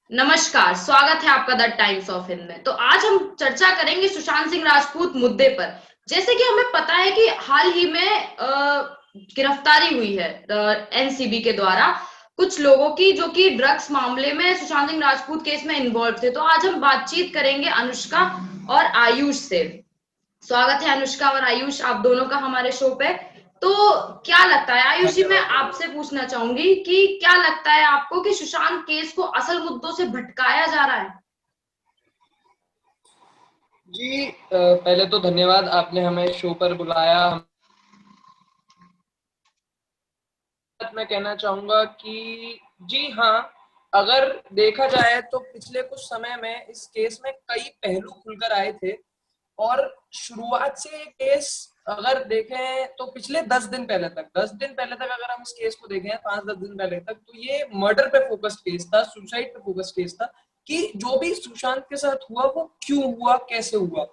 नमस्कार, स्वागत है आपका द टाइम्स ऑफ हिंद में। तो आज हम चर्चा करेंगे सुशांत सिंह राजपूत मुद्दे पर। जैसे कि हमें पता है कि हाल ही में गिरफ्तारी हुई है एनसीबी के द्वारा कुछ लोगों की, जो कि ड्रग्स मामले में सुशांत सिंह राजपूत केस में इन्वॉल्व थे। तो आज हम बातचीत करेंगे अनुष्का और आयुष से। स्वागत है अनुष्का और आयुष, आप दोनों का हमारे शो पे। तो क्या लगता है आयुष जी, मैं धन्यवाद। आपसे पूछना चाहूंगी कि क्या लगता है आपको कि सुशांत केस को असल मुद्दों से भटकाया जा रहा है? जी, पहले तो धन्यवाद, आपने हमें शो पर बुलाया। मैं कहना चाहूंगा कि जी हाँ, अगर देखा जाए तो पिछले कुछ समय में इस केस में कई पहलू खुलकर आए थे। और शुरुआत से ये केस अगर देखें तो पिछले 10 दिन पहले तक अगर हम इस केस को देखें, 5-10 दिन पहले तक, तो ये मर्डर पे फोकस्ड केस था, सुसाइड पे फोकस्ड केस था कि जो भी सुशांत के साथ हुआ वो क्यों हुआ, कैसे हुआ।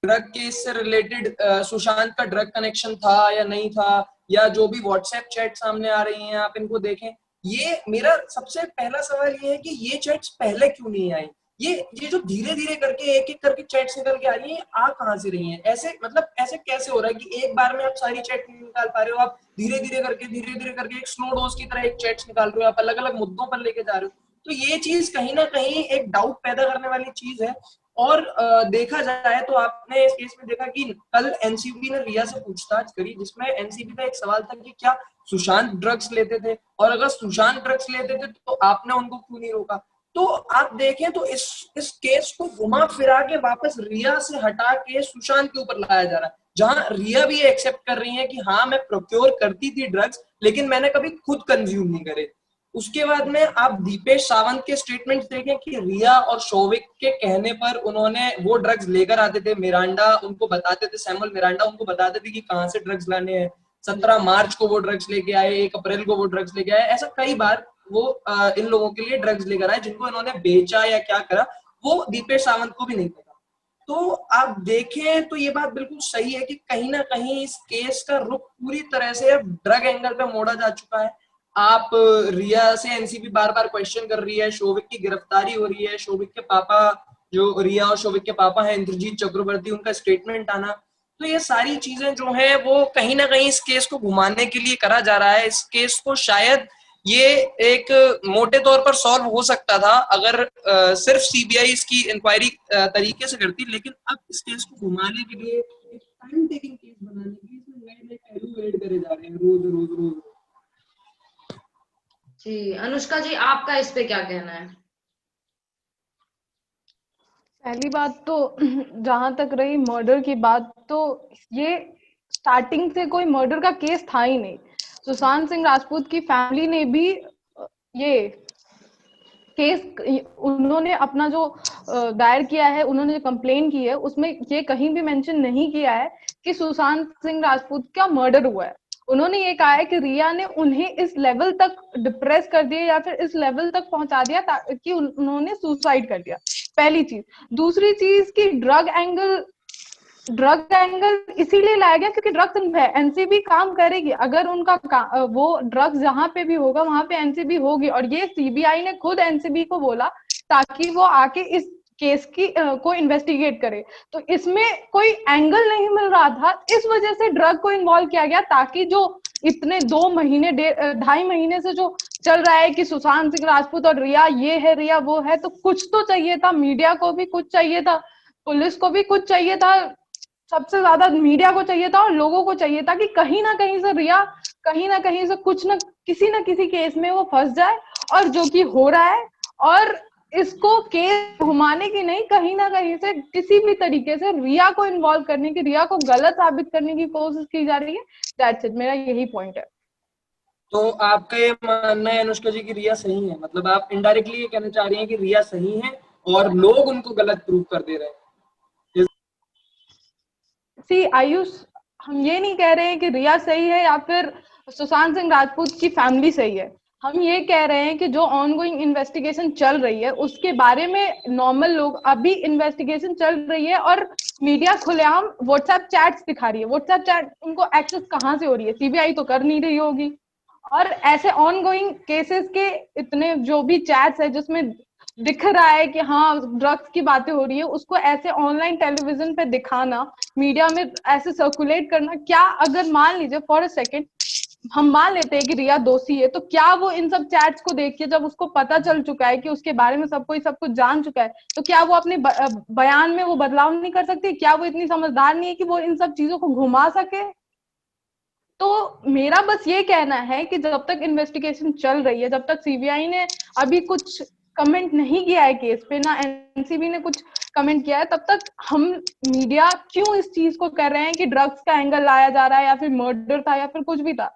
ड्रग केस से रिलेटेड सुशांत का ड्रग कनेक्शन था या नहीं था, या जो भी व्हाट्सएप चैट सामने आ रही हैं आप इनको देखें। ये मेरा सबसे पहला सवाल ये है कि ये चैट्स पहले क्यों नहीं आई। ये जो धीरे धीरे करके एक एक करके चैट्स निकल के आ रही है, आ कहाँ से रही हैं? ऐसे मतलब ऐसे कैसे हो रहा है कि एक बार में आप सारी चैट नहीं निकाल पा रहे हो? आप धीरे धीरे करके एक स्लो डोज की तरह एक चैट्स निकाल रहे हो, आप अलग अलग मुद्दों पर लेके जा रहे हो। तो ये चीज कहीं ना कहीं एक डाउट पैदा करने वाली चीज है। और देखा जाए तो आपने इस केस में देखा कि कल एनसीबी ने रिया से पूछताछ करी, जिसमें एनसीबी का एक सवाल था कि क्या सुशांत ड्रग्स लेते थे, और अगर सुशांत ड्रग्स लेते थे तो आपने उनको क्यों नहीं रोका। तो आप देखें तो इस केस को घुमा फिरा के वापस रिया से हटा के सुशांत के ऊपर लाया जा रहा है, जहां रिया भी ये एक्सेप्ट कर रही है कि हाँ मैं प्रोक्योर करती थी ड्रग्स, लेकिन मैंने कभी खुद कंज्यूम नहीं करे। उसके बाद में आप दीपेश सावंत के स्टेटमेंट्स देखें कि रिया और शोविक के कहने पर उन्होंने वो ड्रग्स लेकर आते थे। मिरांडा उनको बताते थे, सैमुअल मिरांडा उनको बताते थे कि कहाँ से ड्रग्स लाने हैं। 17 मार्च को वो ड्रग्स लेके आए, 1 अप्रैल को वो ड्रग्स लेके आए। ऐसा कई बार वो इन लोगों के लिए ड्रग्स लेकर आए, जिनको इन्होंने बेचा या क्या करा वो दीपेश सावंत को भी नहीं पता। तो आप देखें तो ये बात बिल्कुल सही है कि कहीं ना कहीं इस केस का रुख पूरी तरह से ड्रग एंगल पे मोड़ा जा चुका है। आप रिया से एनसीबी बार बार क्वेश्चन कर रही है, शोविक की गिरफ्तारी हो रही है, शोविक के पापा, जो रिया और शोविक के पापा हैं इंद्रजीत चक्रवर्ती, उनका स्टेटमेंट आना। तो ये सारी चीजें जो है वो कहीं ना कहीं इस केस को घुमाने के लिए करा जा रहा है। इस केस को शायद ये एक मोटे तौर पर सॉल्व हो सकता था अगर सिर्फ सीबीआई इसकी इंक्वायरी तरीके से करती, लेकिन अब इस केस को घुमाने के लिए, एक टाइम टेकिंग केस बनाने के लिए इसमें नए नए पहलू ऐड करे जा रहे हैं रोज रोज रोज। जी अनुष्का जी, आपका इस पे क्या कहना है? पहली बात तो जहां तक रही मर्डर की बात, तो ये स्टार्टिंग से कोई मर्डर का केस था ही नहीं। सुशांत सिंह राजपूत की फैमिली ने भी ये केस, उन्होंने अपना जो दायर किया है, उन्होंने जो कंप्लेन की है, उसमें ये कहीं भी मेंशन नहीं किया है कि सुशांत सिंह राजपूत का मर्डर हुआ है। उन्होंने ये कहा है कि रिया ने उन्हें इस लेवल तक डिप्रेस कर दिया या फिर इस लेवल तक पहुंचा दिया कि उन्होंने सुसाइड कर दिया। पहली चीज। दूसरी चीज की ड्रग एंगल इसीलिए लाया गया क्योंकि ड्रग्स एनसीबी काम करेगी। अगर उनका वो ड्रग्स जहां पे भी होगा वहां पे एनसीबी होगी, और ये सीबीआई ने खुद एनसीबी को बोला ताकि वो आके इस केस की को इन्वेस्टिगेट करे। तो इसमें कोई एंगल नहीं मिल रहा था, इस वजह से ड्रग को इन्वॉल्व किया गया, ताकि जो इतने 2 महीने 2.5 महीने से जो चल रहा है कि सुशांत सिंह राजपूत और रिया ये है, रिया वो है, तो कुछ तो चाहिए था, मीडिया को भी कुछ चाहिए था, पुलिस को भी कुछ चाहिए था, सबसे ज्यादा मीडिया को चाहिए था और लोगों को चाहिए था कि कहीं ना कहीं से रिया, कहीं ना कहीं से कुछ ना किसी केस में वो फंस जाए। और जो कि हो रहा है, और इसको केस घुमाने की नहीं, कहीं ना कहीं से किसी भी तरीके से रिया को इन्वॉल्व करने की, रिया को गलत साबित करने की कोशिश की जा रही है। दैट्स इट, मेरा यही पॉइंट है। तो आपका ये मानना है अनुष्का जी की रिया सही है? मतलब आप इनडायरेक्टली ये कहना चाह रही हैं कि रिया सही है और लोग उनको गलत प्रूव कर दे रहे हैं। सी आयुष, हम ये नहीं कह रहे हैं कि रिया सही है या फिर सुशांत सिंह राजपूत की फैमिली सही है। हम ये कह रहे हैं कि जो ऑनगोइंग इन्वेस्टिगेशन चल रही है उसके बारे में नॉर्मल लोग, अभी इन्वेस्टिगेशन चल रही है और मीडिया खुलेआम व्हाट्सएप चैट्स दिखा रही है। व्हाट्सएप चैट उनको एक्सेस कहाँ से हो रही है? सीबीआई तो कर नहीं रही होगी। और ऐसे ऑनगोइंग केसेस के इतने जो भी चैट्स है जिसमें दिख रहा है कि हाँ ड्रग्स की बातें हो रही है, उसको ऐसे ऑनलाइन टेलीविजन पे दिखाना, मीडिया में ऐसे सर्कुलेट करना, क्या अगर मान लीजिए फॉर अ सेकेंड हम मान लेते हैं कि रिया दोषी है, तो क्या वो इन सब चैट्स को देख के जब उसको पता चल चुका है कि उसके बारे में सब कोई सब कुछ जान चुका है, तो क्या वो अपने बयान में वो बदलाव नहीं कर सकती? क्या वो इतनी समझदार नहीं है कि वो इन सब चीजों को घुमा सके? तो मेरा बस ये कहना है कि जब तक इन्वेस्टिगेशन चल रही है, जब तक सीबीआई ने अभी कुछ कमेंट नहीं किया है केस पे, ना एनसीबी ने कुछ कमेंट किया है, तब तक हम मीडिया क्यों इस चीज को कर रहे हैं कि ड्रग्स का एंगल लाया जा रहा है या फिर मर्डर था या फिर कुछ भी था?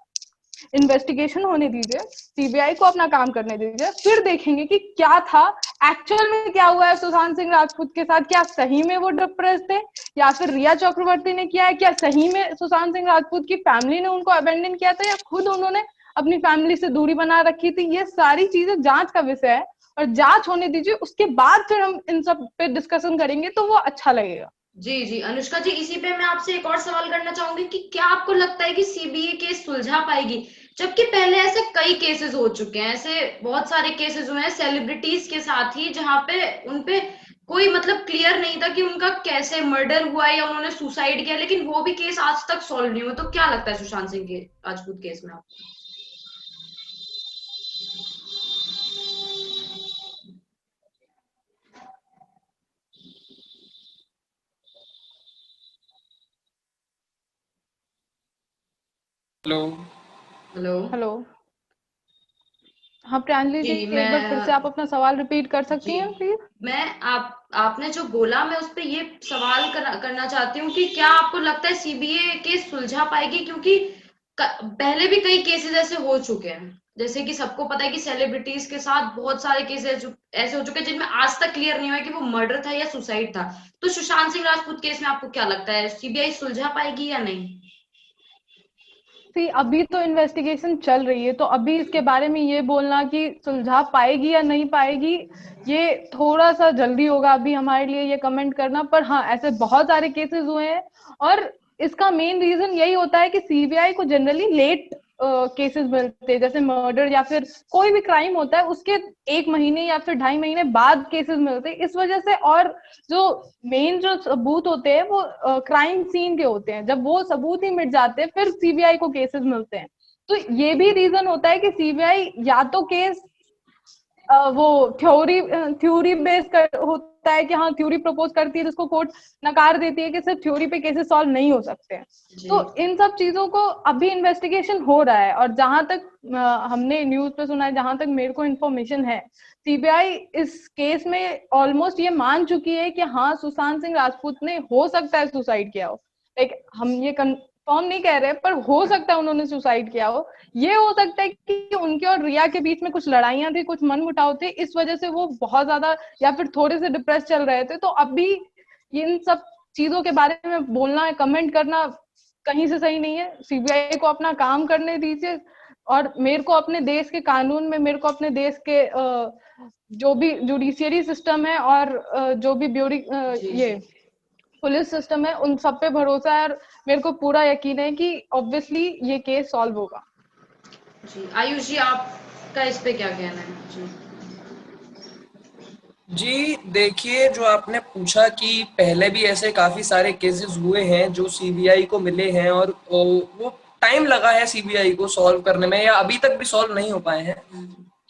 इन्वेस्टिगेशन होने दीजिए, सीबीआई को अपना काम करने दीजिए, फिर देखेंगे कि क्या था एक्चुअल में, क्या हुआ है सुशांत सिंह राजपूत के साथ। क्या सही में वो डिप्रेस थे या फिर रिया चक्रवर्ती ने किया है? क्या सही में सुशांत सिंह राजपूत की फैमिली ने उनको अबेंडन किया था या खुद उन्होंने अपनी फैमिली से दूरी बना रखी थी? ये सारी चीजें जांच का विषय है और जांच होने दीजिए, उसके बाद फिर हम इन सब पे डिस्कशन करेंगे तो वो अच्छा लगेगा। जी जी अनुष्का जी, इसी पे मैं आपसे एक और सवाल करना चाहूंगी कि क्या आपको लगता है कि सीबीआई केस सुलझा पाएगी? जबकि पहले ऐसे कई केसेस हो चुके हैं, ऐसे बहुत सारे केसेस हुए हैं सेलिब्रिटीज के साथ ही, जहां पे उनपे कोई मतलब क्लियर नहीं था कि उनका कैसे मर्डर हुआ है या उन्होंने सुसाइड किया, लेकिन वो भी केस आज तक सॉल्व नहीं हुआ। तो क्या लगता है सुशांत सिंह के राजपूत केस में आपको? हेलो। हेलो। हेलो। हाँ प्रांजलि जी, जी एक बार फिर से मैं आप अपना सवाल रिपीट कर सकती जी हैं प्लीज? मैं आपने जो बोला, मैं उस पे ये सवाल करना चाहती हूँ कि क्या आपको लगता है सीबीआई केस सुलझा पाएगी? क्योंकि पहले भी कई केसेस ऐसे हो चुके हैं, जैसे कि सबको पता है कि सेलिब्रिटीज के साथ बहुत सारे केसेस ऐसे हो चुके हैं जिनमें आज तक क्लियर नहीं हुआ कि वो मर्डर था या सुसाइड था। तो सुशांत सिंह राजपूत केस में आपको क्या लगता है, सीबीआई सुलझा पाएगी या नहीं? सी अभी तो इन्वेस्टिगेशन चल रही है, तो अभी इसके बारे में ये बोलना कि सुलझा पाएगी या नहीं पाएगी, ये थोड़ा सा जल्दी होगा अभी हमारे लिए ये कमेंट करना। पर हाँ, ऐसे बहुत सारे केसेस हुए हैं और इसका मेन रीजन यही होता है कि सीबीआई को जनरली लेट केसेस मिलते हैं, जैसे मर्डर या फिर कोई भी क्राइम होता है उसके 1 महीने या फिर 2.5 महीने बाद केसेस मिलते हैं, इस वजह से। और जो मेन जो सबूत होते हैं वो क्राइम सीन के होते हैं, जब वो सबूत ही मिट जाते हैं फिर सीबीआई को केसेस मिलते हैं। तो ये भी रीजन होता है कि सीबीआई या तो केस वो थ्योरी बेस्ड होता है कि हाँ थ्योरी प्रपोज करती है जिसको कोर्ट नकार देती है कि सिर्फ थ्योरी पे केसेस सॉल्व नहीं हो सकते हैं। तो इन सब चीजों को अभी इन्वेस्टिगेशन हो रहा है और जहां तक हमने न्यूज पे सुना है, जहां तक मेरे को इन्फॉर्मेशन है, सीबीआई इस केस में ऑलमोस्ट ये मान चुकी है कि हाँ सुशांत सिंह राजपूत ने हो सकता है सुसाइड किया हो। लाइक हम ये कंफर्म नहीं कह रहे, पर हो सकता है उन्होंने सुसाइड किया हो। ये हो सकता है कि उनके और रिया के बीच में कुछ लड़ाइयां थी, कुछ मनमुटाव थे, इस वजह से वो बहुत ज्यादा या फिर थोड़े से डिप्रेस चल रहे थे। तो अभी इन सब चीजों के बारे में बोलना, कमेंट करना कहीं से सही नहीं है। सीबीआई को अपना काम करने दीजिए और मेरे को अपने देश के कानून में, मेरे को अपने देश के जो भी जुडिशियरी सिस्टम है और जो भी ये पुलिस सिस्टम है, उन सब पे भरोसा है और मेरे को पूरा यकीन है कि ऑब्वियसली ये केस सॉल्व होगा। जी आयुष जी, आपका इस पे क्या कहना है? जी देखिए, जो आपने पूछा कि पहले भी ऐसे काफी सारे केसेस हुए हैं जो सीबीआई को मिले हैं और वो टाइम लगा है सीबीआई को सॉल्व करने में या अभी तक भी सॉल्व नहीं हो पाए हैं।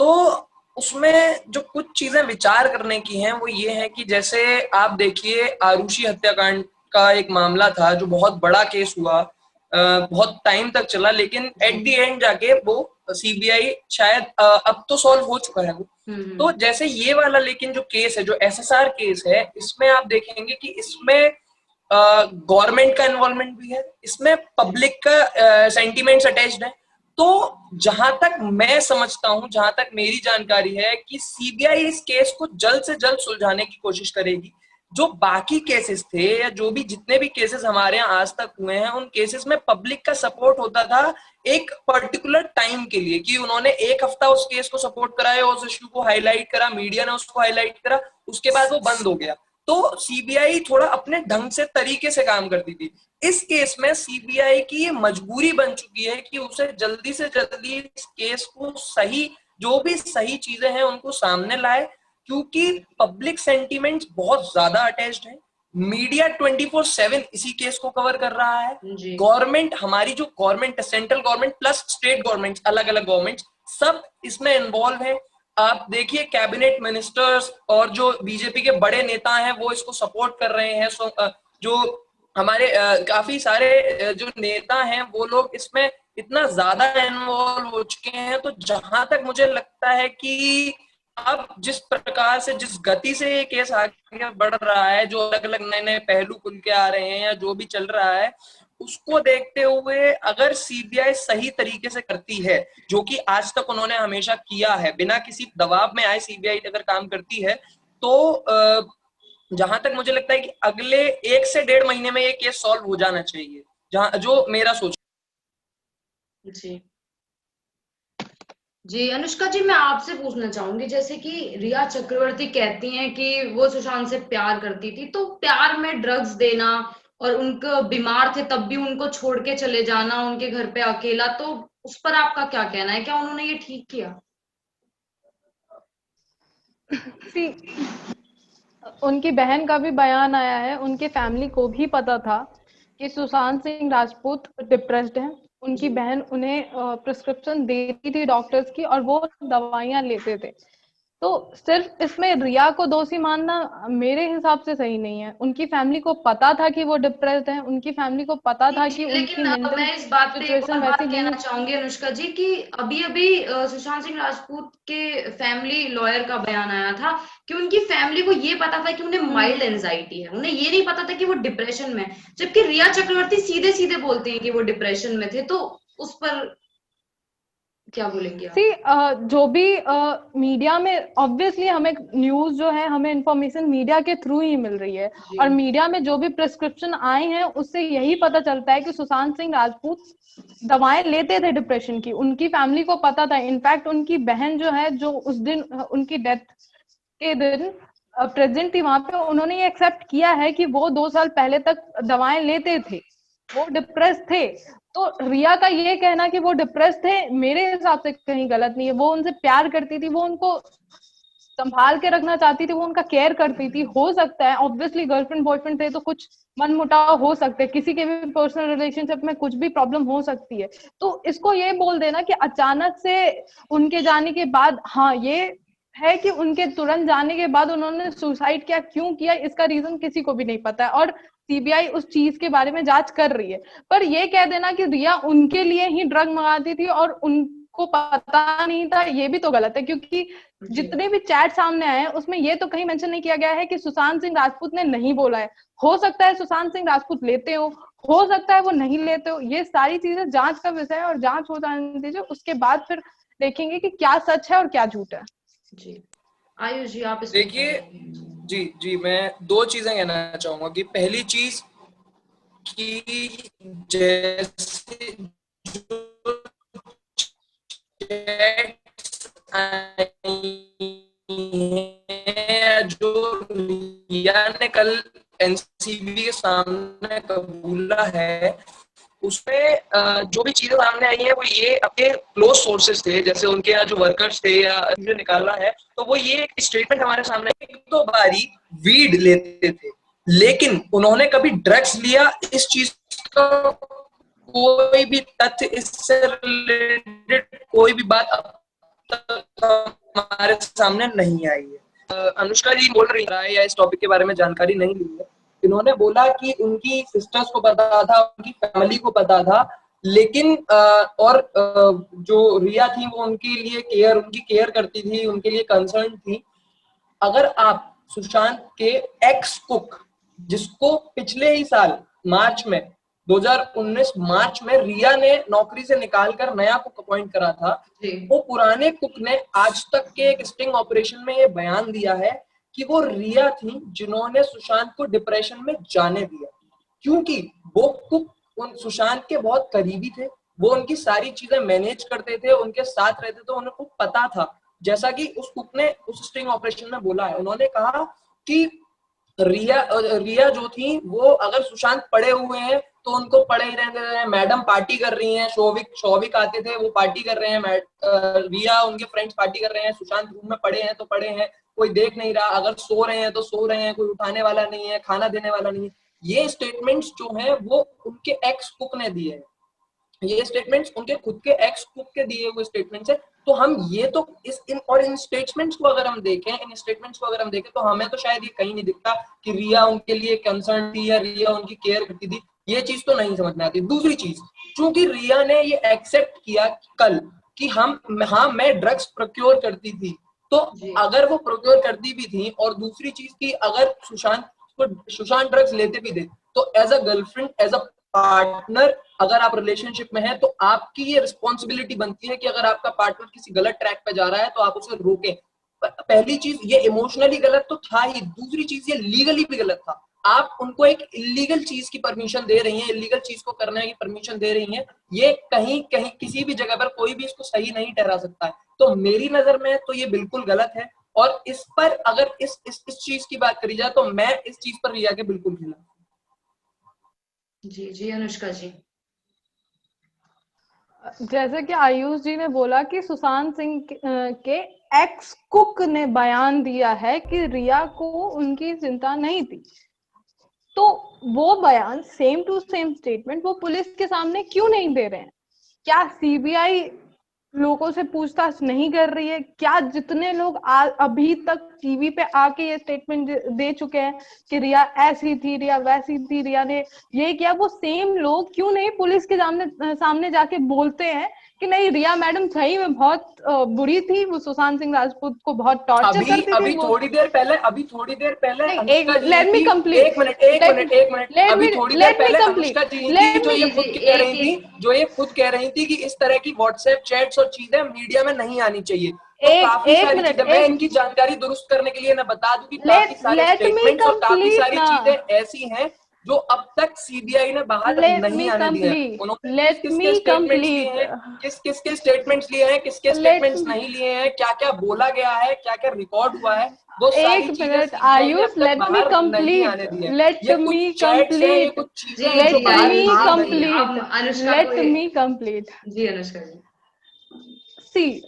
तो उसमें जो कुछ चीजें विचार करने की हैं वो ये है कि जैसे आप देखिए आरुषि हत्याकांड का एक मामला था जो बहुत बड़ा केस हुआ, बहुत टाइम तक चला, लेकिन एट द एंड जाके वो सीबीआई शायद अब तो सॉल्व हो चुका है वो। तो जैसे ये वाला लेकिन जो केस है, जो एसएसआर केस है, इसमें आप देखेंगे कि इसमें गवर्नमेंट का इन्वॉल्वमेंट भी है, इसमें पब्लिक का सेंटिमेंट्स अटैच्ड है। तो जहां तक मैं समझता हूं, जहां तक मेरी जानकारी है कि सीबीआई इस केस को जल्द से जल्द सुलझाने की कोशिश करेगी। जो बाकी केसेस थे या जो भी जितने भी केसेस हमारे यहाँ आज तक हुए हैं, उन केसेस में पब्लिक का सपोर्ट होता था एक पर्टिकुलर टाइम के लिए, कि उन्होंने एक हफ्ता उस केस को सपोर्ट कराया, उस इश्यू को हाईलाइट करा, मीडिया ने उसको हाईलाइट करा, उसके बाद वो बंद हो गया। तो सीबीआई थोड़ा अपने ढंग से तरीके से काम करती थी। इस केस में सीबीआई की ये मजबूरी बन चुकी है कि उसे जल्दी से जल्दी इस केस को सही, जो भी सही चीजें हैं उनको सामने लाए, क्योंकि पब्लिक सेंटिमेंट्स बहुत ज्यादा अटैच्ड है। मीडिया 24/7 इसी केस को कवर कर रहा है। गवर्नमेंट, हमारी जो government, central government plus state government, अलग अलग गवर्नमेंट, सब इसमें इन्वॉल्व है। आप देखिए कैबिनेट मिनिस्टर्स और जो बीजेपी के बड़े नेता हैं वो इसको सपोर्ट कर रहे हैं। जो हमारे काफी सारे जो नेता हैं वो लोग इसमें इतना ज्यादा इन्वॉल्व हो चुके हैं। तो जहां तक मुझे लगता है कि अब जिस प्रकार से, जिस गति से ये केस आगे बढ़ रहा है, जो अलग अलग नए नए पहलू खुल के आ रहे हैं या जो भी चल रहा है, उसको देखते हुए अगर सीबीआई सही तरीके से करती है, जो कि आज तक उन्होंने हमेशा किया है, बिना किसी दबाव में आए सीबीआई अगर काम करती है, तो जहां तक मुझे लगता है कि अगले 1 से 1.5 महीने में ये केस सॉल्व हो जाना चाहिए, जहां जो मेरा सोच। जी अनुष्का जी, मैं आपसे पूछना चाहूंगी, जैसे कि रिया चक्रवर्ती कहती हैं कि वो सुशांत से प्यार करती थी, तो प्यार में ड्रग्स देना और उनको बीमार थे तब भी उनको छोड़ के चले जाना उनके घर पे अकेला, तो उस पर आपका क्या कहना है? क्या उन्होंने ये ठीक किया? उनकी बहन का भी बयान आया है, उनके फैमिली को भी पता था कि सुशांत सिंह राजपूत डिप्रेस्ड है। उनकी बहन उन्हें प्रिस्क्रिप्शन देती थी डॉक्टर्स की और वो दवाइयां लेते थे। तो सिर्फ इसमें रिया को दोषी मानना मेरे हिसाब से सही नहीं है। उनकी फैमिली को पता था कि वो डिप्रेस्ड है, उनकी फैमिली को पता था कि उनकी मेंटल मैं इस बात पे एक सिचुएशन और बात वैसी कहना नहीं। चाहूंगी अनुष्का जी कि अभी अभी सुशांत सिंह राजपूत के फैमिली लॉयर का बयान आया था कि उनकी फैमिली को ये पता था कि उन्हें माइल्ड एंजाइटी है, उन्हें ये नहीं पता था कि वो डिप्रेशन में, जबकि रिया चक्रवर्ती सीधे सीधे बोलती हैं कि वो डिप्रेशन में थे। तो उस पर क्या बोलेंगे आप? जो भी मीडिया में ऑब्वियसली हमें न्यूज जो है, हमें इंफॉर्मेशन मीडिया के थ्रू ही मिल रही है, और मीडिया में जो भी प्रिस्क्रिप्शन आए हैं उससे यही पता चलता है कि सुशांत सिंह राजपूत दवाएं लेते थे डिप्रेशन की। उनकी फैमिली को पता था। इनफैक्ट उनकी बहन जो है, जो उस दिन उनकी डेथ के दिन प्रेजेंट थी वहां पे, उन्होंने ये एक्सेप्ट किया है कि वो 2 साल पहले तक दवाएं लेते थे, वो डिप्रेस थे। तो रिया का ये कहना कि वो डिप्रेस थे मेरे हिसाब से कहीं गलत नहीं है। वो उनसे प्यार करती थी, वो उनको संभाल के रखना चाहती थी, वो उनका केयर करती थी। हो सकता है ऑब्वियसली गर्लफ्रेंड बॉयफ्रेंड थे तो कुछ मनमुटाव हो सकते हैं, किसी के भी पर्सनल रिलेशनशिप में कुछ भी प्रॉब्लम हो सकती है। तो इसको ये बोल देना कि अचानक से उनके जाने के बाद, हाँ ये है कि उनके तुरंत जाने के बाद उन्होंने सुसाइड किया, क्यों किया इसका रीजन किसी को भी नहीं पता है, और सीबीआई उस चीज के बारे में जांच कर रही है। पर ये कह देना कि रिया उनके लिए ही ड्रग मंगाती थी और उनको पता नहीं था, ये भी तो गलत है, क्योंकि जितने भी चैट सामने आए हैं उसमें ये तो कहीं मेंशन नहीं किया गया है कि सुशांत सिंह राजपूत ने नहीं बोला है। हो सकता है सुशांत सिंह राजपूत लेते हो सकता है वो नहीं लेते हो। ये सारी चीजें जांच का विषय है और जांच हो जाने दीजिए, उसके बाद फिर देखेंगे कि क्या सच है और क्या झूठ है। जी आयुष जी, आप देखिए, जी मैं 2 चीजें कहना चाहूंगा कि पहली चीज कि जैसे जो रिया ने कल एनसीबी के सामने कबूला है, उसमें जो भी चीजें सामने आई है वो ये अपने क्लोज सोर्सेज थे, जैसे उनके यहाँ जो वर्कर्स थे या जो निकाला है, तो वो ये एक स्टेटमेंट हमारे सामने 1-2 बारी वीड लेते थे, लेकिन उन्होंने कभी ड्रग्स लिया, इस चीज का कोई भी तथ्य, इससे रिलेटेड कोई भी बात अब तक हमारे सामने नहीं आई है। अनुष्का जी बोल रही है या इस टॉपिक के बारे में जानकारी नहीं ली है, इन्होंने बोला कि उनकी सिस्टर्स को पता था, उनकी फैमिली को पता था, लेकिन और जो रिया थी वो उनकी केयर करती थी, उनके लिए कंसर्न थी। अगर आप सुशांत के एक्स कुक, जिसको पिछले ही साल मार्च में 2019 मार्च में रिया ने नौकरी से निकालकर नया कुक अपॉइंट करा था, वो पुराने कुक ने आज तक के एक स्टिंग ऑपरेशन में ये बयान दिया है कि वो रिया थी जिन्होंने सुशांत को डिप्रेशन में जाने दिया, क्योंकि वो कुक उन सुशांत के बहुत करीबी थे, वो उनकी सारी चीजें मैनेज करते थे, उनके साथ रहते थे, उनको पता था। जैसा कि उस कुक ने उस स्टिंग ऑपरेशन में बोला है, उन्होंने कहा कि रिया जो थी वो अगर सुशांत पड़े हुए हैं तो उनको पड़े ही रहने रहे हैं, मैडम पार्टी कर रही हैं, शौविक आते थे वो पार्टी कर रहे हैं, रिया उनके फ्रेंड्स पार्टी कर रहे हैं, सुशांत रूम में पड़े हैं तो पड़े हैं, कोई देख नहीं रहा, अगर सो रहे हैं तो सो रहे हैं, कोई उठाने वाला नहीं है, खाना देने वाला नहीं है। ये स्टेटमेंट्स जो है वो उनके एक्स कुक ने दिए हैं, ये स्टेटमेंट्स उनके खुद के एक्स कुक के दिए हुए स्टेटमेंट्स है। तो हम ये तो इन स्टेटमेंट्स को अगर हम देखें तो हमें तो शायद ये कहीं नहीं दिखता कि रिया उनके लिए कंसर्न थी या रिया उनकी केयर करती थी, ये चीज तो नहीं समझ में आती। दूसरी चीज, चूंकि रिया ने ये एक्सेप्ट किया कल कि मैं ड्रग्स प्रोक्योर करती थी, तो अगर वो प्रोक्योर करती भी थी, और दूसरी चीज की अगर सुशांत ड्रग्स लेते भी थे, तो as a girlfriend, as a partner, अगर आप रिलेशनशिप में हैं तो आपकी ये रिस्पॉन्सिबिलिटी बनती है कि अगर आपका पार्टनर किसी गलत ट्रैक पे जा रहा है तो आप उसे रोकें। पहली चीज ये इमोशनली गलत तो था ही, दूसरी चीज ये लीगली भी गलत था। आप उनको एक इलीगल चीज की परमिशन दे रही हैं, इलीगल चीज को करने की परमिशन दे रही हैं, ये कहीं किसी भी जगह पर कोई भी इसको सही नहीं ठहरा सकता है। तो मेरी नजर में तो ये बिल्कुल गलत है, और इस पर अगर इस चीज की बात करी जाए तो मैं इस चीज पर रिया के बिल्कुल खिलाफ। जी अनुष्का जी। जैसे कि आयुष जी ने बोला कि सुशांत सिंह के एक्स कुक ने बयान दिया है कि रिया को उनकी चिंता नहीं थी, तो वो बयान सेम टू सेम स्टेटमेंट वो पुलिस के सामने क्यों नहीं दे रहे हैं? क्या सीबीआई लोगों से पूछताछ नहीं कर रही है? क्या जितने लोग अभी तक टीवी पे आके ये स्टेटमेंट दे चुके हैं कि रिया ऐसी थी, रिया वैसी थी, रिया ने ये किया, वो सेम लोग क्यों नहीं पुलिस के सामने जाके बोलते हैं कि नहीं, रिया मैडम सही में बहुत बुरी थी, वो सुशांत सिंह राजपूत को बहुत टॉर्चर करती थी। अभी थोड़ी देर पहले लेट मी कंप्लीट, एक मिनट अभी थोड़ी देर पहले अनुष्का जी थी जो ये खुद कह रही थी कि इस तरह की व्हाट्सएप चैट्स और चीजें मीडिया में नहीं आनी चाहिए। तो काफी सारी चीजें मैं इनकी जानकारी दुरुस्त करने के लिए मैं बता दूं कि काफी सारे स्टेटमेंट्स और काफी सारी चीजें ऐसी हैं जो अब तक सीबीआई ने बाहर नहीं आने दिए हैं। उन्होंने किसके स्टेटमेंट्स लिए हैं, किसके स्टेटमेंट्स नहीं लिए हैं, क्या क्या बोला गया है, क्या क्या रिकॉर्ड हुआ है, वो सारी चीजें आयुष, लेट मी कंप्लीट जी अनुष्का जी। सी,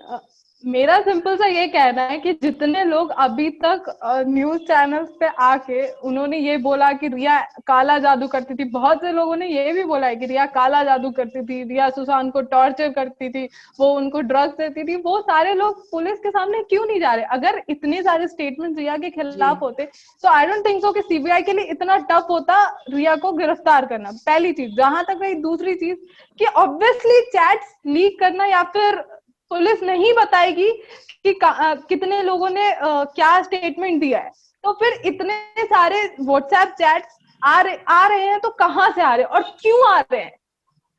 मेरा सिंपल सा ये कहना है कि जितने लोग अभी तक न्यूज चैनल्स पे आके उन्होंने ये बोला कि रिया काला जादू करती थी, बहुत से लोगों ने ये भी बोला है कि रिया काला जादू करती थी, रिया सुशांत को टॉर्चर करती थी, वो उनको ड्रग्स देती थी, वो सारे लोग पुलिस के सामने क्यों नहीं जा रहे? अगर इतने सारे स्टेटमेंट रिया के खिलाफ होते तो आई डोंट थिंक सो कि सीबीआई के लिए इतना टफ होता रिया को गिरफ्तार करना, पहली चीज। जहां तक रही दूसरी चीज कि ऑब्वियसली चैट्स लीक करना, या फिर पुलिस नहीं बताएगी कि कितने लोगों ने क्या स्टेटमेंट दिया है, तो फिर इतने सारे व्हाट्सएप चैट्स आ रहे हैं तो कहां से आ रहे हैं और क्यों आ रहे हैं?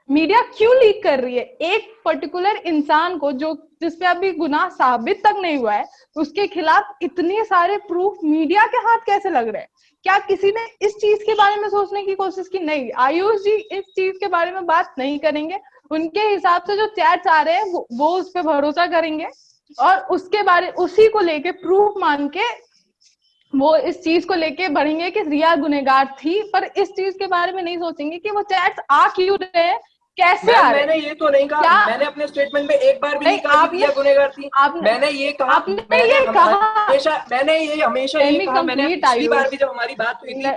मीडिया क्यों लीक कर रही है? एक पर्टिकुलर इंसान को जिसपे अभी गुनाह साबित तक नहीं हुआ है, उसके खिलाफ इतने सारे प्रूफ मीडिया के हाथ कैसे लग रहे हैं? क्या किसी ने इस चीज के बारे में सोचने की कोशिश की? नहीं, आयुष जी इस चीज के बारे में बात नहीं करेंगे। उनके हिसाब से जो चैट्स आ रहे हैं वो उस पर भरोसा करेंगे और उसी को लेके प्रूफ मान के वो इस चीज को लेके बढ़ेंगे कि रिया गुनहगार थी, पर इस चीज के बारे में नहीं सोचेंगे कि वो चैट्स आ क्यों रहे हैं, कैसे आ रहे हैं। मैंने ये तो नहीं कहा, मैंने अपने स्टेटमेंट में एक बार भी नहीं कहा कि रिया गुनहगार थी। मैंने ये कहा, मैंने हमेशा ये कहा, मैंने पिछली बार भी जब हमारी बात हुई थी ना,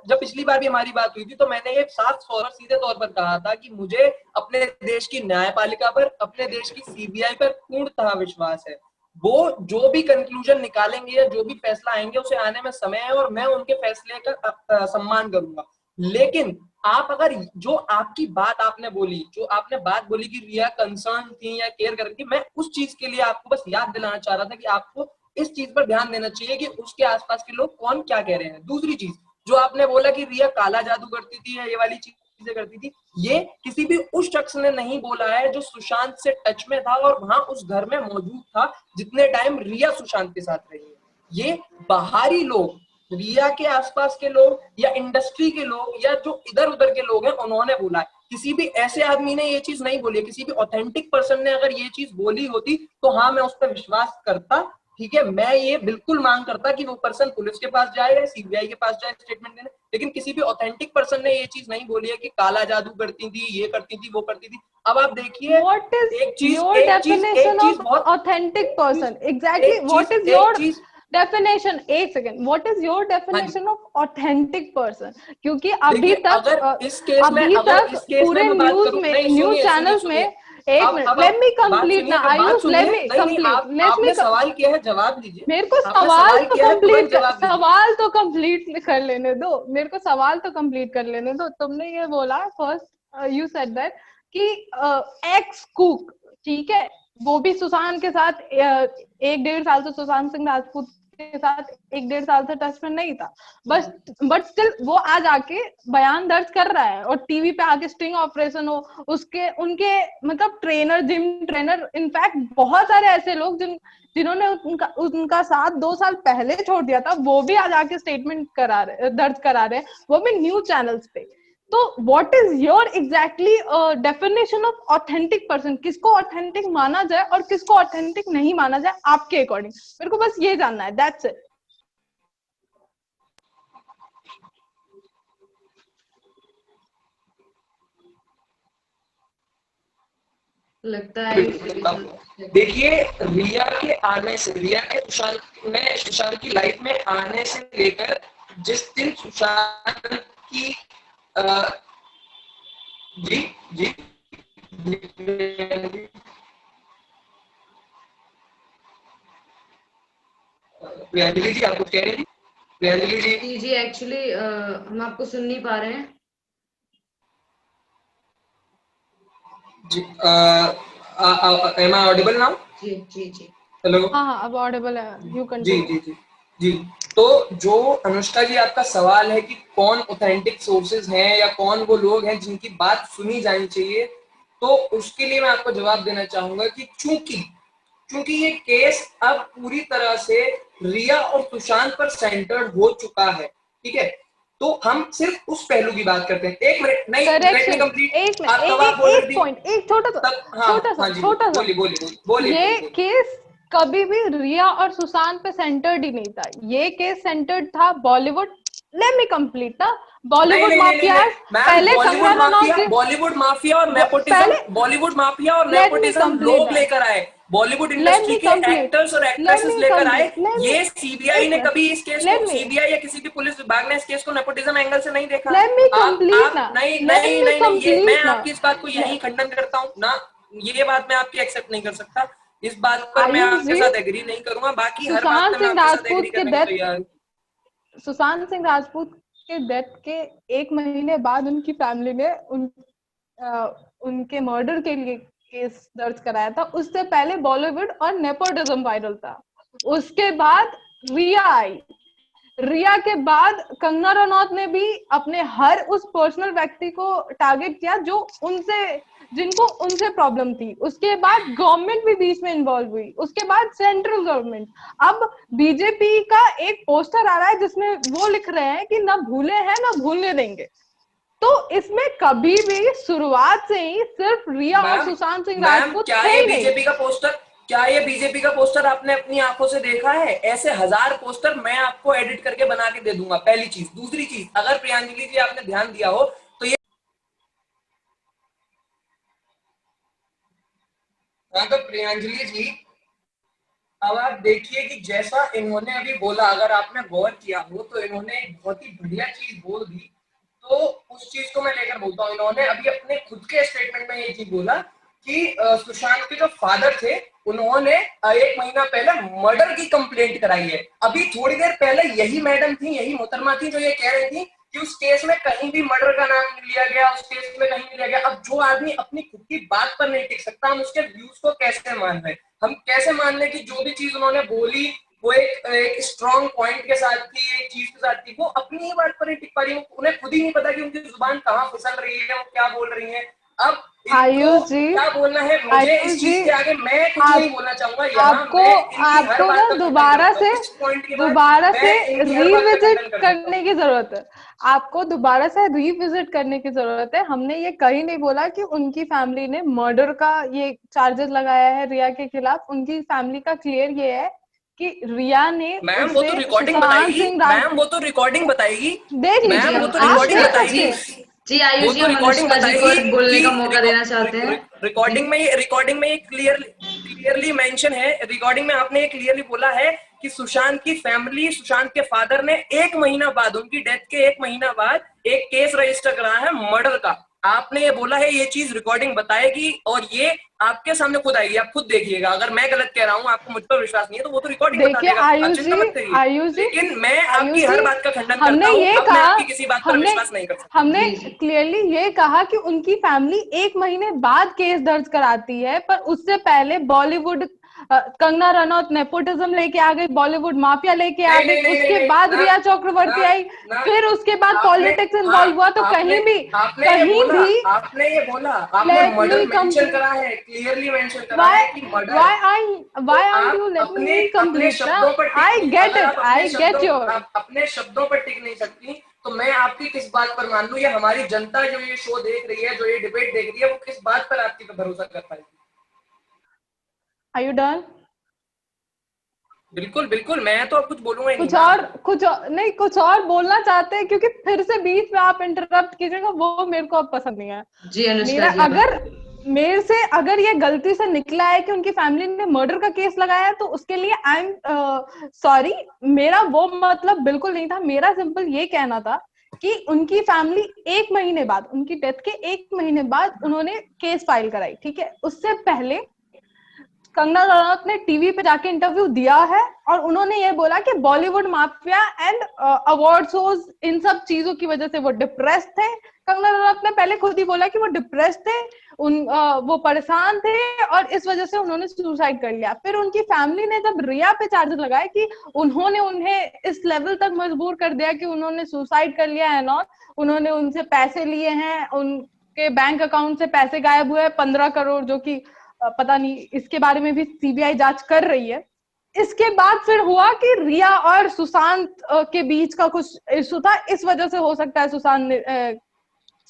जब पिछली बार भी हमारी बात हुई थी तो मैंने ये साफ और सीधे तौर पर कहा था कि मुझे अपने देश की न्यायपालिका पर, अपने देश की सीबीआई पर पूर्णतः विश्वास है। वो जो भी कंक्लूजन निकालेंगे या जो भी फैसला आएंगे उसे आने में समय है और मैं उनके फैसले का सम्मान करूंगा। लेकिन आप अगर जो आपकी बात आपने बोली, जो आपने बात बोली कि रिया कंसर्न थी या केयर कर रही थी, मैं उस चीज के लिए आपको बस याद दिलाना चाह रहा था कि आपको इस चीज पर ध्यान देना चाहिए कि उसके आसपास के लोग कौन क्या कह रहे हैं। दूसरी चीज जो आपने बोला कि रिया काला जादू करती थी या ये वाली चीजें करती थी, ये किसी भी उस शख्स ने नहीं बोला है जो सुशांत से टच में था और वहां उस घर में मौजूद था जितने टाइम रिया सुशांत के साथ रही है। ये बाहरी लोग, रिया के आसपास के लोग या इंडस्ट्री के लोग या जो इधर उधर के लोग हैं, उन्होंने बोला है। किसी भी ऐसे आदमी ने ये चीज नहीं बोली है, किसी भी ऑथेंटिक पर्सन ने अगर ये चीज बोली होती तो हाँ मैं उस पर विश्वास करता, ठीक है, मैं ये बिल्कुल मांग करता कि वो पर्सन पुलिस के पास जाए या सीबीआई के पास जाए स्टेटमेंट देने। लेकिन किसी भी ऑथेंटिक पर्सन ने ये चीज नहीं बोली है कि काला जादू करती थी, ये करती थी, वो करती थी। अब आप देखिए What is एक चीज your एक चीज definition of बहुत authentic person? Exactly. What is your definition? एक second, what is your definition of authentic person? क्योंकि अभी तक पूरे न्यूज में, न्यूज चैनल्स में, एक मिनट, लेट मी कंप्लीट ना, Ayush, let me complete, let me, सवाल किया है, जवाब दीजिए। मेरे को सवाल तो कंप्लीट कर लेने दो, मेरे को सवाल तो कंप्लीट कर लेने दो। तुमने ये बोला फर्स्ट, यू सेड दैट कि एक्स कुक, ठीक है, वो भी सुशांत के साथ 1-1.5 साल से, सुशांत सिंह राजपूत के साथ 1-1.5 साल से टच में नहीं था, बट स्टिल वो आज आके बयान दर्ज कर रहा है और टीवी पे आके स्टिंग ऑपरेशन हो, उसके उनके मतलब ट्रेनर, जिम ट्रेनर, इनफैक्ट बहुत सारे ऐसे लोग जिन्होंने उनका साथ 2 साल पहले छोड़ दिया था, वो भी आज आके स्टेटमेंट दर्ज करा रहे हैं, वो भी न्यूज चैनल्स पे। तो what is your exactly definition of authentic person? किसको ऑथेंटिक माना जाए और किसको ऑथेंटिक नहीं माना जाए आपके अकॉर्डिंग? मेरे को बस ये जानना है, दैट्स इट। लगता है देखिए, रिया के आने से, रिया के सुशांत की लाइफ में आने से लेकर जिस दिन सुशांत की जी जी प्रियांजलि जी, आप कुछ कह रही थी? प्रियांजलि जी जी एक्चुअली हम आपको सुन नहीं पा रहे हैं जी। Am I audible now? जी जी जी, हेलो, हाँ अब ऑडिबल है, यू जी कंटिन्यू। जी जी जी। तो जो अनुष्का जी आपका सवाल है कि कौन ऑथेंटिक सोर्सेज हैं या कौन वो लोग हैं जिनकी बात सुनी जानी चाहिए, तो उसके लिए मैं आपको जवाब देना चाहूंगा कि चूंकि ये केस अब पूरी तरह से रिया और सुशांत पर सेंटर्ड हो चुका है, ठीक है, तो हम सिर्फ उस पहलू की बात करते हैं। एक मिनट, नहीं, लेट मी कंप्लीट। एक पॉइंट, एक छोटा सा, बोलिए। ये केस कभी भी रिया और सुशांत पे सेंटर्ड ही नहीं था, ये केस सेंटर्ड था बॉलीवुड, लेट मी कंप्लीट ना, बॉलीवुड माफिया, पहले बॉलीवुड माफिया और नेपोटिज्म लोग लेकर आए, बॉलीवुड इंडस्ट्री के एक्टर्स और एक्ट्रेसेस लेकर आए। ये सीबीआई ने कभी इस केस को, सीबीआई या किसी भी पुलिस विभाग ने इस केस को नेपोटिज्म एंगल से नहीं देखा। नहीं, मैं आपकी इस बात को यही खंडन करता हूँ ना, ये बात मैं आपकी एक्सेप्ट नहीं कर सकता, इस बात पर मैं आपके साथ एग्री नहीं करूंगा। बाकी हर बात में मैं आपके साथ एग्री करने को तैयार हूं। सुशांत सिंह राजपूत के डेथ के 1 महीने बाद उनकी फैमिली ने उनके मर्डर के लिए केस दर्ज कराया था। उससे पहले बॉलीवुड और नेपोटिज्म वायरल था, उसके बाद रिया आई, रिया के बाद कंगना रनौत ने भी अपने हर उस पर्सनल व्यक्ति को टारगेट किया जिनको उनसे प्रॉब्लम थी। उसके बाद गवर्नमेंट भी बीच में इन्वॉल्व हुई, उसके बाद सेंट्रल गवर्नमेंट। अब बीजेपी का एक पोस्टर आ रहा है जिसमें वो लिख रहे हैं कि ना भूले हैं ना भूलने देंगे। तो इसमें कभी भी शुरुआत से ही सिर्फ रिया और सुशांत सिंह राजपूत क्या ये बीजेपी का पोस्टर आपने अपनी आंखों से देखा है? ऐसे 1000 पोस्टर मैं आपको एडिट करके बना के दे दूंगा, पहली चीज। दूसरी चीज, अगर प्रियांजलि जी आपने ध्यान दिया हो तो ये अगर प्रियांजलि जी, अब आप देखिए कि जैसा इन्होंने अभी बोला, अगर आपने गौर किया हो तो इन्होंने एक बहुत ही बढ़िया चीज बोल दी, तो उस चीज को मैं लेकर बोलता हूँ। इन्होंने अभी अपने खुद के स्टेटमेंट में ये चीज बोला कि सुशांत के जो फादर थे उन्होंने 1 महीना पहले मर्डर की कंप्लेंट कराई है। अभी थोड़ी देर पहले यही मैडम थी, यही मोहतरमा थी जो ये कह रही थी कि उस केस में कहीं भी मर्डर का नाम नहीं लिया गया, उस केस में कहीं नहीं लिया गया। अब जो आदमी अपनी खुद की बात पर नहीं टिक सकता, हम उसके व्यूज को कैसे मान रहे? हम कैसे मान लें कि जो भी चीज उन्होंने बोली वो एक स्ट्रॉन्ग पॉइंट के साथ थी, एक चीज के साथ थी, वो अपनी ही बात पर नहीं टिक पा रही है। उन्हें खुद ही नहीं पता कि उनकी जुबान कहाँ फिसल रही है, वो क्या बोल रही है। अब आयुष जी, क्या बोलना है मुझे आयुष इस चीज जी, के आगे मैं कुछ नहीं बोलना चाहूंगा। यहाँ आपको मैं इनकी हर आपको बात ना का खंडन दोबारा करूंगा, से कुछ पॉइंट के बाद मैं इनकी हर बात का रिविजिट खंडन कर सकता करने हूँ। की जरूरत है। आपको दोबारा से रिविजिट करने की जरूरत है। हमने ये कहीं नहीं बोला कि उनकी फैमिली ने मर्डर का ये चार्जेस लगाया है रिया के खिलाफ। उनकी फैमिली का क्लियर ये है कि रिया ने मैम वो उससे तो रिकॉर्डिंग सुशांत बताएगी, सिंह मैम वो तो रिकॉर्डिंग बताएगी, देख जी लीजिए, मैम वो हम तो आप रिकॉर्डिंग अनुष्का देख बताएगी, सकते जी हैं। जी आयुष वो जी तो हम रिकॉर्डिंग अनुष्का जी को बताएगी बोलने का कि मौका देना चाहते हैं जी। रिकॉर्डिंग में ये क्लियरली मेंशन है, रिकॉर्डिंग में आपने ये क्लियरली बोला है कि सुशांत की फैमिली, सुशांत के फादर ने 1 महीना बाद, उनकी डेथ के 1 महीना बाद एक केस रजिस्टर कराया है मर्डर का। आपने ये बोला है, ये चीज रिकॉर्डिंग बताएगी और ये आपके सामने खुद आएगी, आप खुद देखिएगा। अगर मैं गलत कह रहा हूँ, आपको मुझ पर विश्वास नहीं है, तो वो तो रिकॉर्डिंग बता देखिए देगा, आप आयुष चिंता जी, मत करिए। आयुष जी, लेकिन मैं आयुष आपकी हर जी, बात का खंडन हमने करता हूँ, ये अब मैं कहा, आपकी किसी बात पर विश्वास नहीं कर सकता। हमने जी जी क्लियरली ये कहा कि उनकी फैमिली 1 महीने बाद केस दर्ज कराती है, पर उससे पहले बॉलीवुड कंगना रनौत नेपोटिज्म लेके आ गई, बॉलीवुड माफिया लेके आ नहीं गई, नहीं नहीं नहीं उसके नहीं बाद ना रिया चक्रवर्ती ना आई, ना फिर उसके बाद आपने, पॉलिटिक्स हाँ, इन्वॉल्व हुआ। तो आपने आपने ये कहीं बोला, भी आपने ये बोला, आपने लेट मर्डर मी मेंशन कंप्लीट। करा है, क्लियरली मेंशन करा why है कि मर्डर। why तो aren't you आप letting अपने me अपने complete ना? शब्दों पर टिक I नहीं, get अगर it, आप अपने I get शब्दों, your आप अपने शब्दों पर टिक नहीं सकती, तो मैं आपकी किस बात पर मान लूं, या हमारी जनता जो ये शो देख रही है, जो ये डिबेट देख रही है, वो किस बात पर आपकी पे भरोसा कर पाएगी? are you done? बिल्कुल बिल्कुल, मैं तो अब कुछ बोलूंगा ही नहीं ना। नहीं, कुछ और बोलना चाहते हैं, क्योंकि फिर से बीच में आप इंटरप्ट कीजिएगा, वो मेरे को अब पसंद नहीं है। जी अनुष्का मेरा जी अगर मेरे से अगर ये गलती से निकला है कि उनकी फैमिली ने मर्डर का केस लगाया है, तो उसके लिए आई एम सॉरी। मेरा वो मतलब बिल्कुल नहीं था। मेरा सिंपल ये कहना था कि उनकी फैमिली 1 महीने बाद, उनकी डेथ के 1 महीने बाद उन्होंने केस फाइल कराई, ठीक है। उससे पहले कंगना रनौत ने टीवी पे जाके इंटरव्यू दिया है और उन्होंने ये बोला कि Bollywood mafia and award shows, इन सब चीजों की वजह से वो डिप्रेस्ड थे। कंगना रनौत ने पहले खुद ही बोला कि वो डिप्रेस्ड थे, वो परेशान थे और इस वजह से उन्होंने सुसाइड कर लिया। फिर उनकी फैमिली ने जब रिया पे चार्जेस लगाए कि उन्होंने उन्हें इस लेवल तक मजबूर कर दिया कि उन्होंने सुसाइड कर लिया है, नॉट उन्होंने उनसे पैसे लिए हैं, उनके बैंक अकाउंट से पैसे गायब हुए 15 करोड़, जो कि पता नहीं, इसके बारे में भी सीबीआई जांच कर रही है। इसके बाद फिर हुआ कि रिया और सुशांत के बीच का कुछ इशू था, इस वजह से हो सकता है सुशांत ने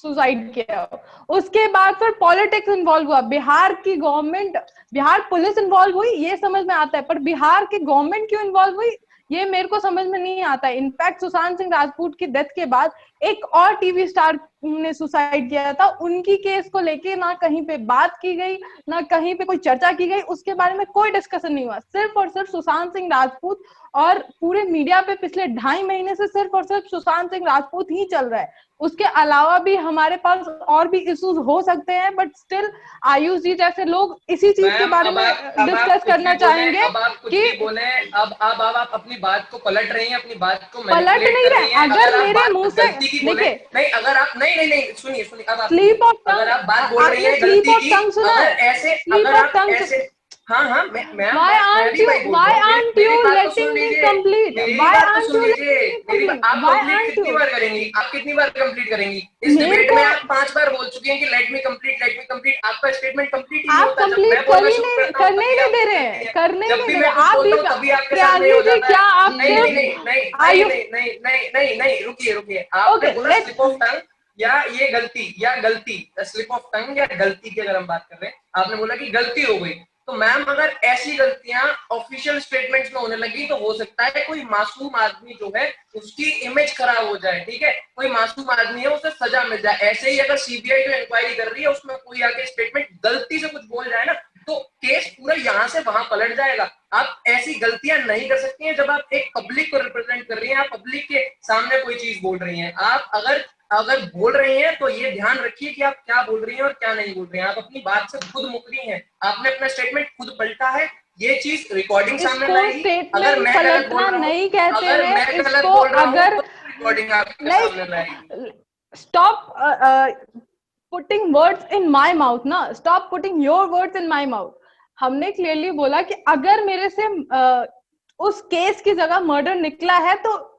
सुसाइड किया। उसके बाद फिर पॉलिटिक्स इन्वॉल्व हुआ, बिहार की गवर्नमेंट, बिहार पुलिस इन्वॉल्व हुई, ये समझ में आता है, पर बिहार की गवर्नमेंट क्यों इन्वॉल्व हुई ये मेरे को समझ में नहीं आता है। इनफैक्ट सुशांत सिंह राजपूत की डेथ के बाद एक और टीवी स्टार ने सुसाइड किया था, उनकी केस को लेके ना कहीं पे बात की गई, ना कहीं पे कोई चर्चा की गई, उसके बारे में कोई डिस्कशन नहीं हुआ। सिर्फ और सिर्फ सुशांत सिंह राजपूत, और पूरे मीडिया पे पिछले 2.5 महीने से सिर्फ और सिर्फ सुशांत सिंह राजपूत ही चल रहा है। उसके अलावा भी हमारे पास और भी इश्यूज हो सकते हैं, बट स्टिल आयुष जी जैसे लोग इसी चीज के बारे में डिस्कस करना चाहेंगे। अब आप कुछ भी बोले, अब आप अपनी बात को पलट रही हैं, अपनी बात को पलट नहीं रहे। अगर मेरे मुंह से देखिए, नहीं, अगर आप नहीं सुनिए, अब आप स्लीप ऑफ टंग, अगर आप बात बोल रही हैं स्लीप गलती ऑफ की, टंग सुना अगर है? ऐसे, स्लीप अगर ऑफ आप टंग, ऐसे, हाँ मैं why aren't you letting me complete? Why aren't you letting me complete? आप Why कंप्लीट aren't कितनी you? बार करेंगी, आप कितनी बार कंप्लीट करेंगी? इस मेरे डिबेट को में आप 5 बार बोल चुके हैं कि लेट मी कंप्लीट, आपका स्टेटमेंट कंप्लीट ही नहीं आप होता। जब कंप्लीट मैं कर बोलना ही शुरू नहीं, करता हूँ करने ही तभी नहीं आप दे बोल रहे देती हैं, हैं। करने ही जब नहीं भी दे मैं रहे। कुछ आप भी, बोलता हूँ तभी आपके सामने प्रियानी हो जी, जाता क्या है, आप नहीं, रुकिए, आपने ओके बोला स्लिप ऑफ टंग या ये गलती, स्लिप ऑफ टंग या गलती की अगर हम बात कर रहे हैं, आपने बोला कि गलती हो गई। तो मैम, अगर ऐसी गलतियां ऑफिशियल स्टेटमेंट्स में होने लगी, तो हो सकता है कोई मासूम आदमी जो है उसकी इमेज खराब हो जाए, ठीक है, कोई मासूम आदमी है उसे सजा मिल जाए। ऐसे ही अगर सीबीआई जो इंक्वायरी कर रही है उसमें कोई आके स्टेटमेंट गलती से कुछ बोल जाए ना, तो केस पूरा यहाँ से वहां पलट जाएगा। आप ऐसी गलतियां नहीं कर सकती हैं जब आप एक पब्लिक को रिप्रेजेंट कर रही हैं, आप पब्लिक के सामने कोई चीज बोल रही हैं। आप अगर बोल रही हैं तो ये ध्यान रखिए कि आप क्या बोल रही हैं और क्या नहीं बोल रही हैं। आप अपनी बात से खुद मुकरी हैं, आपने अपना स्टेटमेंट खुद पलटा है, ये चीज रिकॉर्डिंग सामने लाएगी। अगर मैं गलत बोल रहा हूँ, नहीं कहते अगर हैं मैं गलत इसको। बोल रहा हूँ अगर तो रिकॉर्डिंग आपके सामने लाएगी। Stop putting words in my mouth ना, stop putting your words in my mouth. हमने क्लियरली बोला कि अगर मेरे से उस केस की जगह मर्डर निकला है तो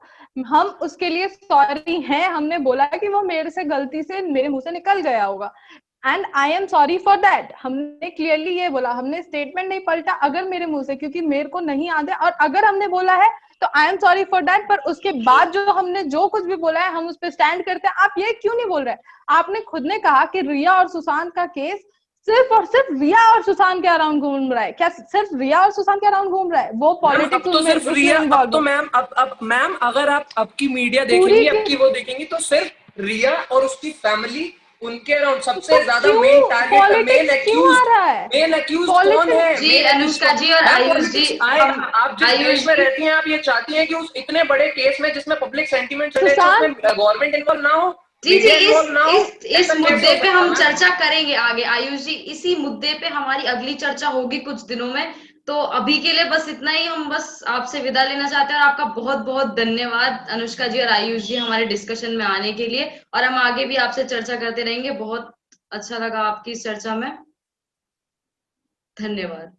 हम उसके लिए सॉरी हैं। हमने बोला कि वो मेरे से गलती से मेरे मुंह से निकल गया होगा। And I am sorry for that. हमने क्लियरली ये बोला, हमने स्टेटमेंट नहीं पलटा अगर मेरे मुंह से, क्योंकि मेरे को नहीं याद है, और अगर हमने बोला है तो I am sorry for that. पर उसके बाद जो हमने जो कुछ भी बोला है हम उस पर स्टैंड करते हैं। आप ये क्यों नहीं बोल रहे? आपने खुद ने कहा कि रिया और सुशांत का केस सिर्फ और सिर्फ रिया और सुशांत के अराउंड घूम रहा है। क्या सिर्फ रिया और सुशांत के अराउंड घूम रहा है? वो पॉलिटिक्स तो सिर्फ रिया, अब तो मैम अगर आप आपकी मीडिया देखेंगी, आपकी वो देखेंगी, तो सिर्फ रिया और उसकी फैमिली, उनके अराउंड सबसे ज्यादा मेन टारगेट, मेन एक्यूज कौन है? जी अनुष्का जी और आयुष जी, आप जिस देश में रहती हैं, आप ये चाहती हैं कि उस इतने बड़े केस में जिसमें पब्लिक सेंटीमेंट उसमें गवर्नमेंट इन्वॉल्व ना हो? जी जी, इस मुद्दे पे हम चर्चा करेंगे आगे आयुष जी। इसी मुद्दे पे हमारी अगली चर्चा होगी कुछ दिनों में। तो अभी के लिए बस इतना ही, हम बस आपसे विदा लेना चाहते हैं। और आपका बहुत बहुत धन्यवाद अनुष्का जी और आयुष जी हमारे डिस्कशन में आने के लिए। और हम आगे भी आपसे चर्चा करते रहेंगे। बहुत अच्छा लगा आपकी इस चर्चा में। धन्यवाद।